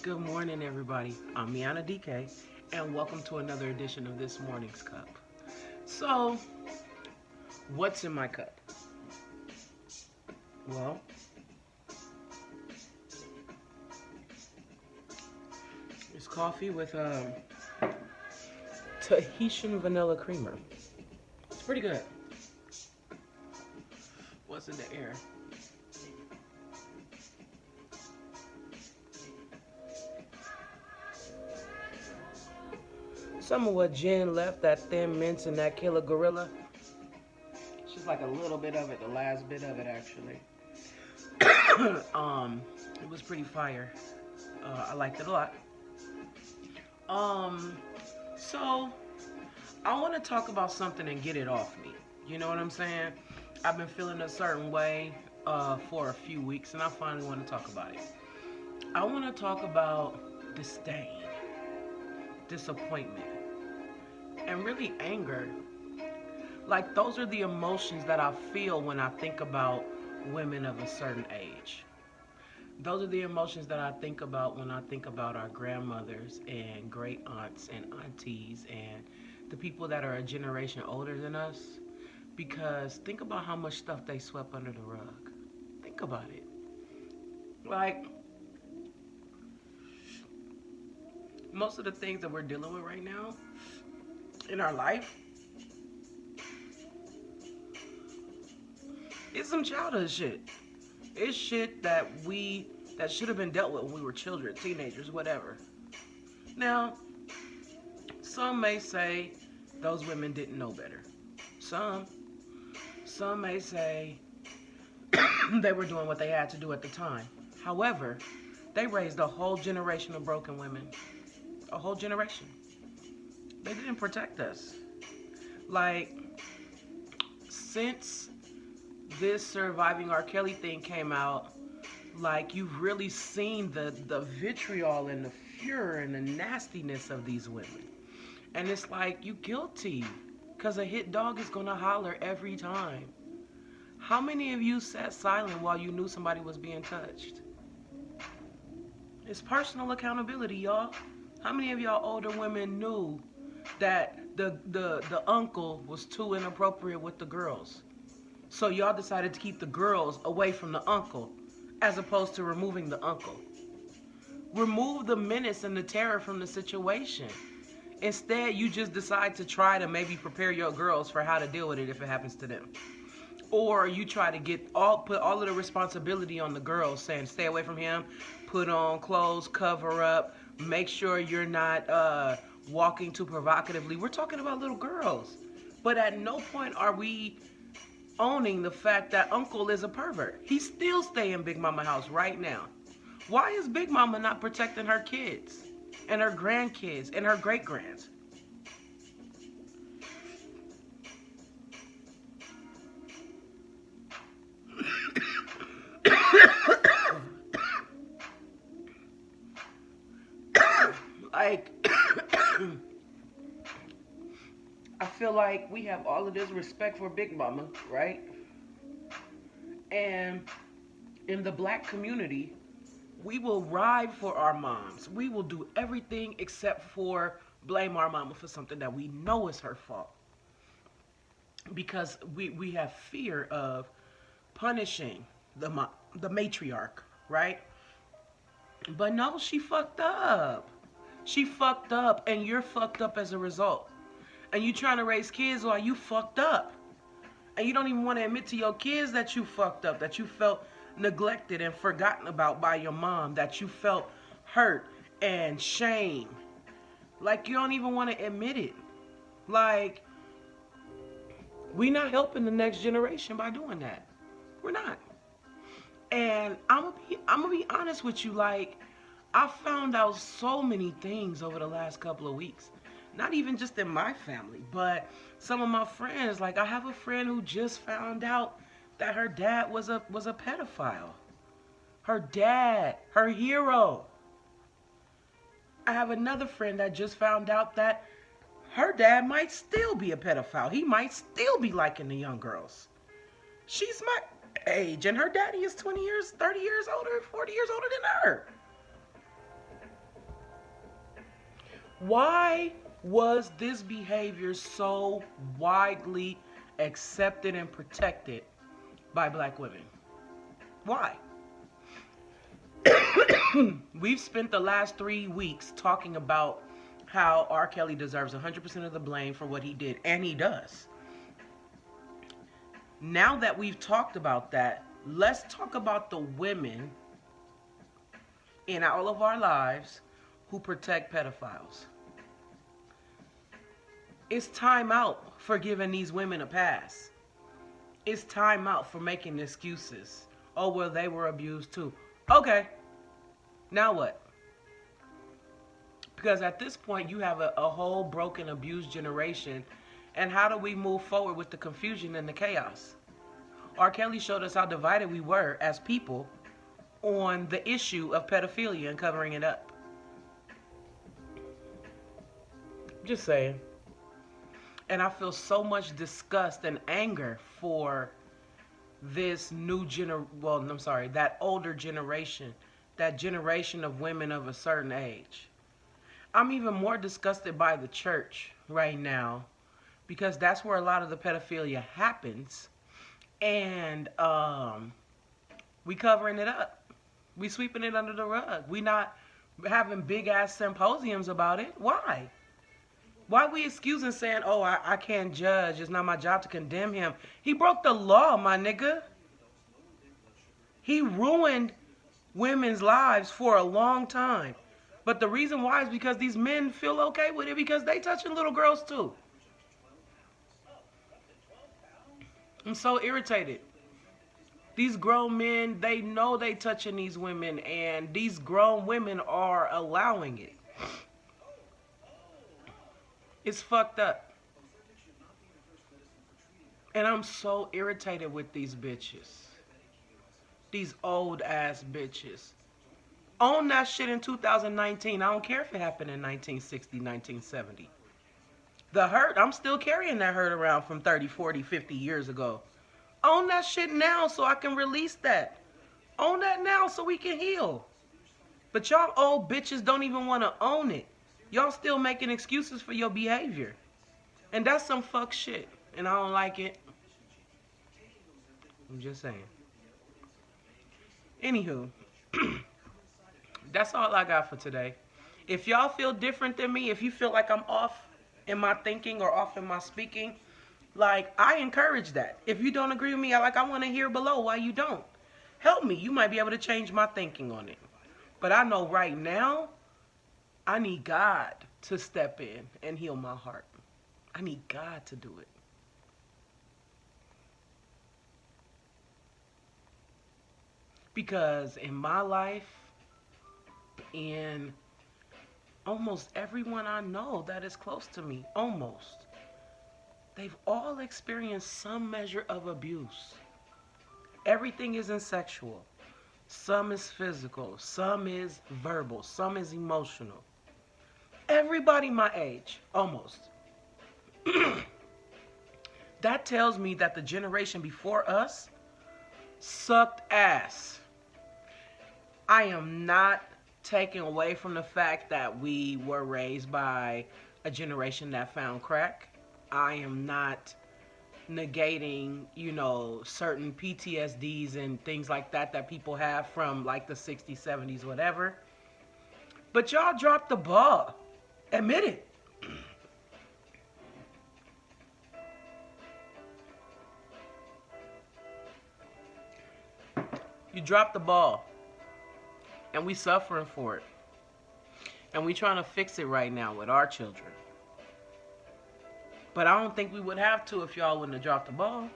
Good morning, everybody. I'm Miana DK, and welcome to another edition of This Morning's Cup. So, what's in my cup? Well, it's coffee with Tahitian vanilla creamer. It's pretty good. What's in the air? Some of what Jen left, that thin mince and that killer gorilla. It's just like a little bit of it, the last bit of it actually. It was pretty fire. I liked it a lot. Um, so I want to talk about something and get it off me. You know what I'm saying? I've been feeling a certain way for a few weeks, and I finally want to talk about it. I want to talk about disdain, disappointment, and really anger. Like, those are the emotions that I feel when I think about women of a certain age. Those are the emotions that I think about when I think about our grandmothers and great aunts and aunties and the people that are a generation older than us. Because think about how much stuff they swept under the rug. Think about it. Like, most of the things that we're dealing with right now in our life is some childhood shit. It's shit that should have been dealt with when we were children, teenagers, whatever. Now, some may say those women didn't know better. Some some may say they were doing what they had to do at the time. However, they raised a whole generation of broken women. A whole generation. They didn't protect us. Like, since this Surviving R. Kelly thing came out, like, you've really seen the vitriol and the furor and the nastiness of these women. And it's like, you guilty. Because a hit dog is going to holler every time. How many of you sat silent while you knew somebody was being touched? It's personal accountability, y'all. How many of y'all older women knew that the uncle was too inappropriate with the girls? So y'all decided to keep the girls away from the uncle as opposed to removing the uncle. Remove the menace and the terror from the situation. Instead, you just decide to try to maybe prepare your girls for how to deal with it if it happens to them. Or you try to put all of the responsibility on the girls, saying stay away from him, put on clothes, cover up, make sure you're not walking too provocatively. We're talking about little girls. But at no point are we owning the fact that uncle is a pervert. He's still staying in Big Mama house right now. Why is Big Mama not protecting her kids and her grandkids and her great grands? Like, I feel like we have all of this respect for Big Mama, right? And in the black community, we will ride for our moms. We will do everything except for blame our mama for something that we know is her fault. Because we have fear of punishing the matriarch, right? But no, she fucked up. She fucked up, and you're fucked up as a result. And you trying to raise kids while you fucked up. And you don't even want to admit to your kids that you fucked up, that you felt neglected and forgotten about by your mom, that you felt hurt and shame. Like, you don't even want to admit it. Like, we not helping the next generation by doing that. We're not. And I'm gonna be honest with you. Like, I found out so many things over the last couple of weeks. Not even just in my family, but some of my friends. Like, I have a friend who just found out that her dad was a pedophile. Her dad, her hero. I have another friend that just found out that her dad might still be a pedophile. He might still be liking the young girls. She's my age, and her daddy is 20 years, 30 years older, 40 years older than her. Why was this behavior so widely accepted and protected by black women? Why? We've spent the last 3 weeks talking about how R. Kelly deserves 100% of the blame for what he did, and he does. Now that we've talked about that, let's talk about the women in all of our lives who protect pedophiles. It's time out for giving these women a pass. It's time out for making excuses. Oh, well, they were abused too. Okay, now what? Because at this point, you have a whole broken, abused generation. And how do we move forward with the confusion and the chaos? R. Kelly showed us how divided we were as people on the issue of pedophilia and covering it up. Just saying. And I feel so much disgust and anger for this that older generation, that generation of women of a certain age. I'm even more disgusted by the church right now because that's where a lot of the pedophilia happens. And we covering it up. We sweeping it under the rug. We not having big ass symposiums about it. Why? Why we excusing saying, oh, I can't judge. It's not my job to condemn him. He broke the law, my nigga. He ruined women's lives for a long time. But the reason why is because these men feel okay with it because they touching little girls too. I'm so irritated. These grown men, they know they touching these women, and these grown women are allowing it. It's fucked up. And I'm so irritated with these bitches. These old ass bitches. Own that shit in 2019. I don't care if it happened in 1960, 1970. The hurt, I'm still carrying that hurt around from 30, 40, 50 years ago. Own that shit now so I can release that. Own that now so we can heal. But y'all old bitches don't even want to own it. Y'all still making excuses for your behavior. And that's some fuck shit. And I don't like it. I'm just saying. Anywho. That's all I got for today. If y'all feel different than me, if you feel like I'm off in my thinking or off in my speaking, like, I encourage that. If you don't agree with me, I want to hear below why you don't. Help me. You might be able to change my thinking on it. But I know right now, I need God to step in and heal my heart. I need God to do it. Because in my life, in almost everyone I know that is close to me, almost, they've all experienced some measure of abuse. Everything isn't sexual. Some is physical. Some is verbal. Some is emotional. Everybody my age, almost. That tells me that the generation before us sucked ass. I am not taking away from the fact that we were raised by a generation that found crack. I am not negating, certain PTSDs and things like that people have from like the 60s, 70s, whatever. But y'all dropped the ball. Admit it. You dropped the ball. And we suffering for it. And we trying to fix it right now with our children. But I don't think we would have to if y'all wouldn't have dropped the ball.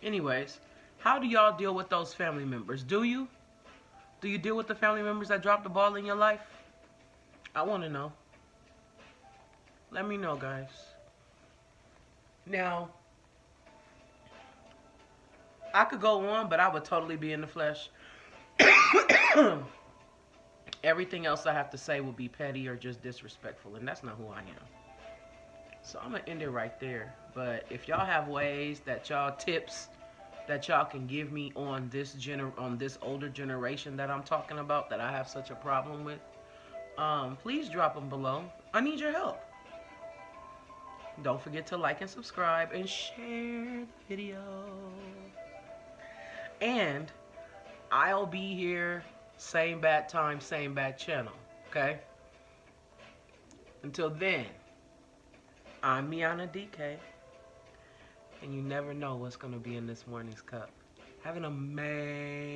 Anyways, how do y'all deal with those family members? Do you? Do you deal with the family members that dropped the ball in your life? I want to know. Let me know, guys. Now, I could go on, but I would totally be in the flesh. Everything else I have to say will be petty or just disrespectful, and that's not who I am. So I'm gonna end it right there. But if y'all have ways that tips that y'all can give me on this older generation that I'm talking about, that I have such a problem with, please drop them below. I need your help. Don't forget to like and subscribe and share the video. And I'll be here, same bad time, same bad channel. Okay? Until then, I'm Miana DK. And you never know what's going to be in this morning's cup. Have an amazing